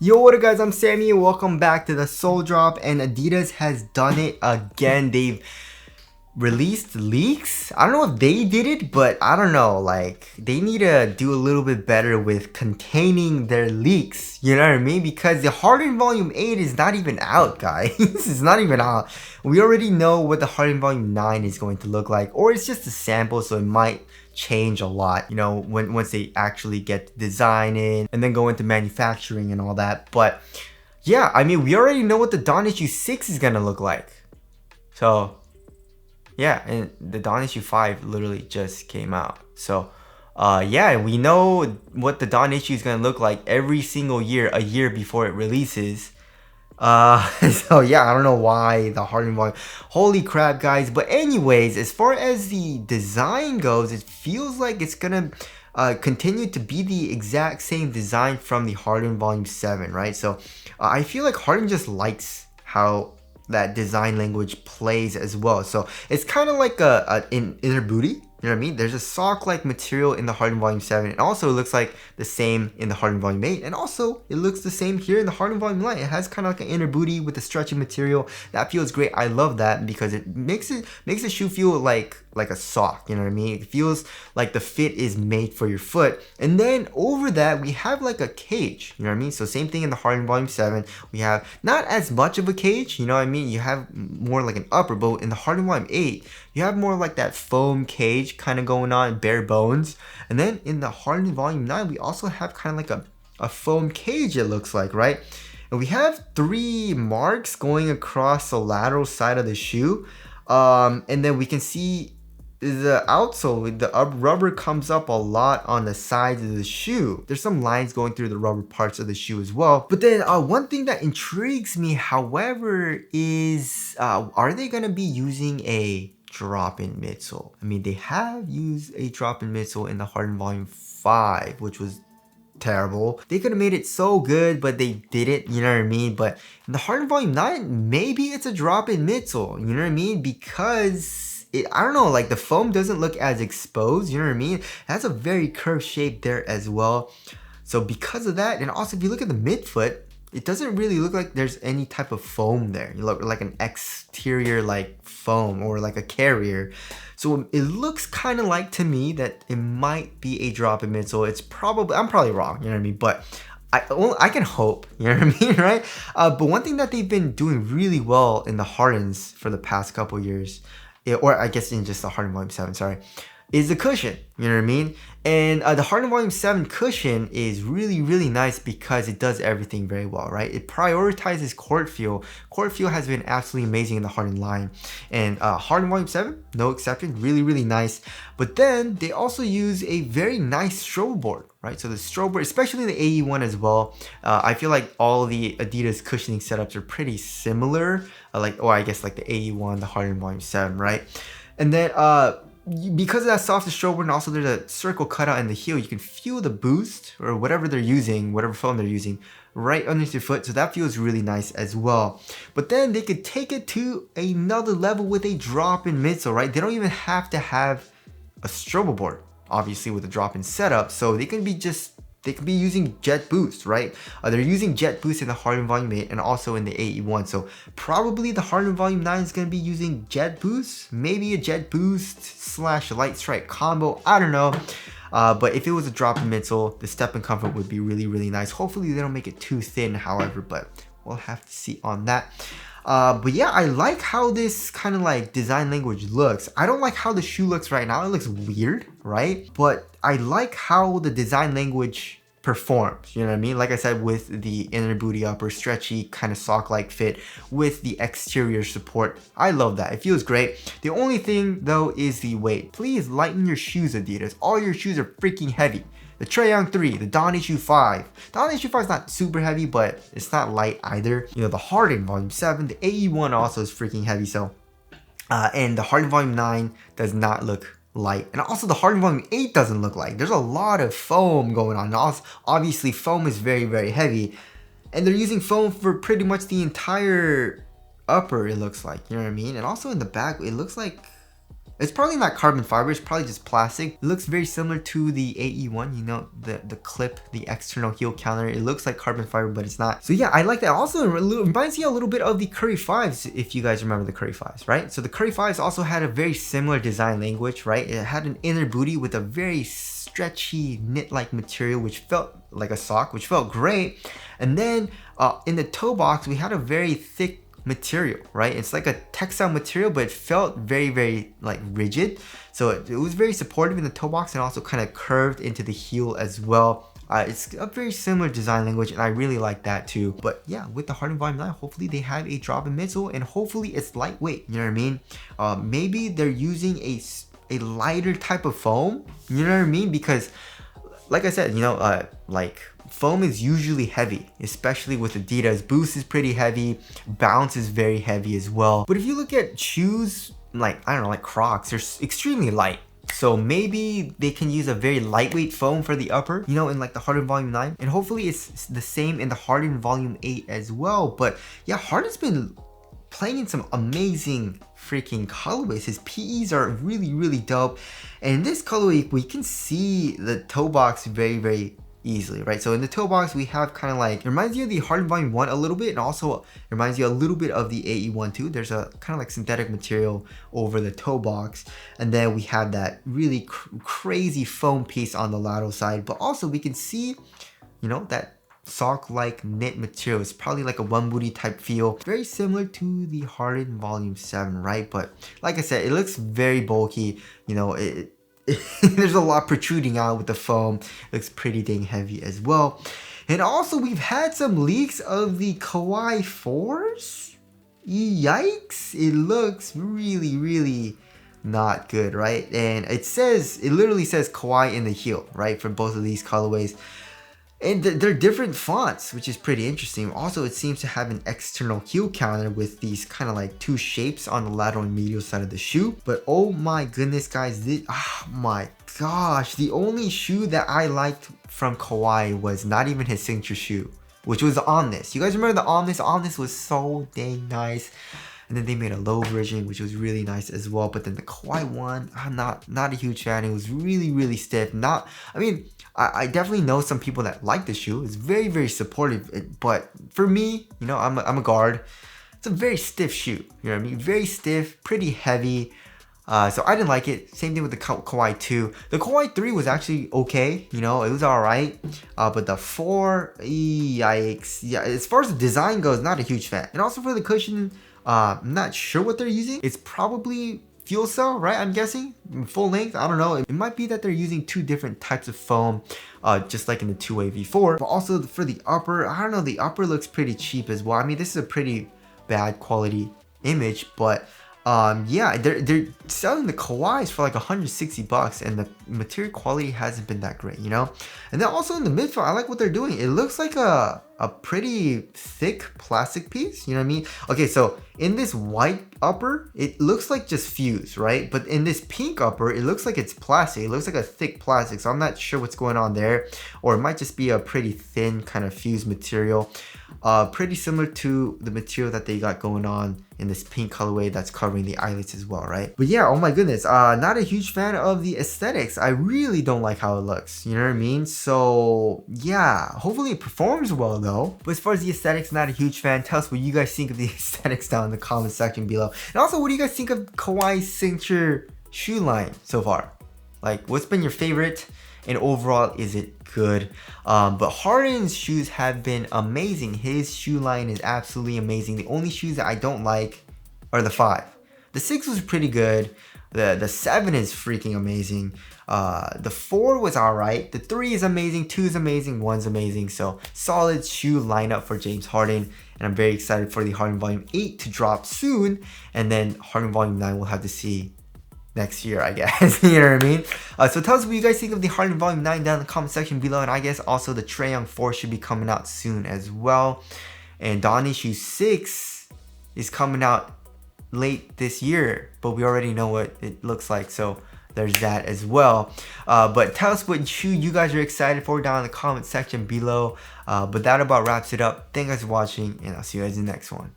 Yo, what up guys, I'm Sammy, welcome back to the Soul Drop, and Adidas has done it again. They've released leaks. I don't know if they did it, but I don't know, like, they need to do a little bit better with containing their leaks, you know what I mean? Because the Harden Volume 8 is not even out, guys. It's not even out. We already know what the Harden Volume 9 is going to look like, or it's just a sample, so it might change a lot, you know, once they actually get design in and then go into manufacturing and all that. But yeah, I mean, we already know what the Dawn Issue 6 is gonna look like. So yeah, and the Dawn Issue 5 literally just came out. So yeah, we know what the Dawn Issue is gonna look like every single year, a year before it releases. So yeah, I don't know why the Harden volume. Holy crap, guys. But anyways, as far as the design goes, it feels like it's gonna continue to be the exact same design from the Harden Volume 7, right? So I feel like Harden just likes how that design language plays as well. So it's kind of like an inner booty. You know what I mean? There's a sock-like material in the Harden Volume 7. And also it looks like the same in the Harden Volume 8. And also it looks the same here in the Harden Volume 9. It has kind of like an inner booty with the stretchy material. That feels great. I love that because it makes the shoe feel like a sock. You know what I mean? It feels like the fit is made for your foot. And then over that we have like a cage. You know what I mean? So same thing in the Harden Volume 7. We have not as much of a cage. You know what I mean? You have more like an upper, but in the Harden Volume 8, you have more like that foam cage kind of going on, bare bones. And then in the Harden Volume 9, we also have kind of like a foam cage, it looks like, right? And we have 3 marks going across the lateral side of the shoe. And then we can see the outsole, the rubber comes up a lot on the sides of the shoe. There's some lines going through the rubber parts of the shoe as well. But then one thing that intrigues me, however, is are they going to be using a drop-in midsole? I mean, they have used a drop-in midsole in the Harden Volume 5, which was terrible. They could have made it so good, but they didn't, you know what I mean? But in the Harden Volume 9, maybe it's a drop-in midsole, you know what I mean? Because I don't know, like the foam doesn't look as exposed, you know what I mean? It has a very curved shape there as well. So because of that, and also if you look at the midfoot, it doesn't really look like there's any type of foam there. You look like an exterior like foam or like a carrier. So it looks kind of like to me that it might be a drop-in midsole. I'm probably wrong, you know what I mean? But I can hope, you know what I mean, right? But one thing that they've been doing really well in the Hardens for the past couple years, or I guess in just the Harden Volume 7, sorry, is the cushion, you know what I mean? And the Harden Volume 7 cushion is really, really nice because it does everything very well, right? It prioritizes court feel. Court feel has been absolutely amazing in the Harden line. And Harden Volume 7, no exception, really, really nice. But then they also use a very nice strobe board, right? So the strobe board, especially the AE1 as well, I feel like all the Adidas cushioning setups are pretty similar, or I guess like the AE1, the Harden Volume 7, right? And then because of that soft strobe board, and also there's a circle cutout in the heel, you can feel the boost or whatever they're using, whatever foam they're using, right underneath your foot. So that feels really nice as well. But then they could take it to another level with a drop-in midsole, right? They don't even have to have a strobe board, obviously, with a drop-in setup. So they can be using Jet Boost, right? They're using Jet Boost in the Harden Volume 8 and also in the AE1. So probably the Harden Volume 9 is going to be using Jet Boost, maybe a Jet Boost / Light Strike combo. I don't know. But if it was a drop-in midsole, the step and comfort would be really, really nice. Hopefully they don't make it too thin, however, but we'll have to see on that. But yeah, I like how this kind of like design language looks. I don't like how the shoe looks right now. It looks weird, right? But I like how the design language performs, you know what I mean? Like I said, with the inner booty upper, stretchy kind of sock-like fit with the exterior support. I love that. It feels great. The only thing though is the weight. Please lighten your shoes, Adidas. All your shoes are freaking heavy. The Trae Young 3, the Dawn Issue 5. Dawn Issue 5 is not super heavy, but it's not light either. You know, the Harden Volume 7, the AE1 also is freaking heavy, so. And the Harden Volume 9 does not look light. And also the Harden Volume 8 doesn't look light. There's a lot of foam going on. And also, obviously, foam is very, very heavy. And they're using foam for pretty much the entire upper, it looks like. You know what I mean? And also in the back, it looks like It's probably not carbon fiber, it's probably just plastic. It looks very similar to the AE1, you know, the clip, the external heel counter. It looks like carbon fiber, but it's not. So yeah, I like that. Also, it reminds you a little bit of the Curry 5s, if you guys remember the Curry 5s, right? So the Curry 5s also had a very similar design language, right? It had an inner booty with a very stretchy knit-like material, which felt like a sock, which felt great. And then in the toe box, we had a very thick material, right? It's like a textile material, but it felt very like rigid. So it was very supportive in the toe box and also kind of curved into the heel as well. It's a very similar design language, and I really like that too. But yeah, with the Harden Volume 9, hopefully they have a drop-in midsole, and hopefully it's lightweight, you know what I mean? Maybe they're using a lighter type of foam, you know what I mean? Because like I said, you know, like foam is usually heavy, especially with Adidas. Boost is pretty heavy, Bounce is very heavy as well. But if you look at shoes, like, I don't know, like Crocs, they're extremely light. So maybe they can use a very lightweight foam for the upper, you know, in like the Harden Volume 9. And hopefully it's the same in the Harden Volume 8 as well. But yeah, Harden's been playing in some amazing freaking colorways. His PEs are really dope. And in this colorway, we can see the toe box very easily, right? So in the toe box, we have kind of like, it reminds you of the Harden Volume 1 a little bit, and also reminds you a little bit of the AE1 too. There's a kind of like synthetic material over the toe box, and then we have that really crazy foam piece on the lateral side. But also we can see, you know, that sock-like knit material. It's probably like a one booty type feel, very similar to the Harden Volume 7, right? But like I said, it looks very bulky, you know. There's a lot protruding out with the foam. It looks pretty dang heavy as well. And also we've had some leaks of the Kawhi 4s. Yikes, it looks really not good, right? And it literally says Kawhi in the heel, right, for both of these colorways. And they're different fonts, which is pretty interesting. Also, it seems to have an external heel counter with these kind of like two shapes on the lateral and medial side of the shoe. But oh my goodness, guys, oh my gosh, the only shoe that I liked from Kawhi was not even his signature shoe, which was the Omnis. You guys remember the Omnis? Omnis was so dang nice. And then they made a low version, which was really nice as well. But then the Kawhi one, I'm not a huge fan. It was really stiff. I definitely know some people that like the shoe. It's very supportive. But for me, you know, I'm a guard. It's a very stiff shoe. You know what I mean? Very stiff, pretty heavy. So I didn't like it. Same thing with the Kawhi 2. The Kawhi 3 was actually okay. You know, it was alright. But the 4, yikes. Yeah, as far as the design goes, not a huge fan. And also for the cushion, I'm not sure what they're using. It's probably fuel cell, right? I'm guessing full length. I don't know. It might be that they're using two different types of foam, just like in the 2-way V4. But also for the upper, I don't know. The upper looks pretty cheap as well. I mean, this is a pretty bad quality image, but yeah, they're selling the Kawhis for like 160 bucks, and the material quality hasn't been that great, you know. And then also in the midfoot, I like what they're doing. It looks like a pretty thick plastic piece, you know what I mean? Okay, so in this white upper, it looks like just fuse, right? But in this pink upper, it looks like it's plastic. It looks like a thick plastic, so I'm not sure what's going on there. Or it might just be a pretty thin kind of fused material. Pretty similar to the material that they got going on in this pink colorway that's covering the eyelets as well, right? But yeah, oh my goodness, not a huge fan of the aesthetics. I really don't like how it looks, you know what I mean? So yeah, hopefully it performs well though. But as far as the aesthetics, not a huge fan. Tell us what you guys think of the aesthetics down in the comment section below. And also, what do you guys think of Kawhi's signature shoe line so far? Like, what's been your favorite? And overall, is it good? But Harden's shoes have been amazing. His shoe line is absolutely amazing. The only shoes that I don't like are the 5. The 6 was pretty good. The 7 is freaking amazing. The 4 was alright. The 3 is amazing. 2 is amazing. 1's amazing. So solid shoe lineup for James Harden. And I'm very excited for the Harden Volume 8 to drop soon. And then Harden Volume 9 we'll have to see next year, I guess. You know what I mean? So tell us what you guys think of the Harden Volume 9 down in the comment section below. And I guess also the Trae Young 4 should be coming out soon as well. And Donnie Shoe 6 is coming out late this year, but we already know what it looks like, so there's that as well. But tell us what shoe you guys are excited for down in the comment section below. But that about wraps it up. Thank you guys for watching, and I'll see you guys in the next one.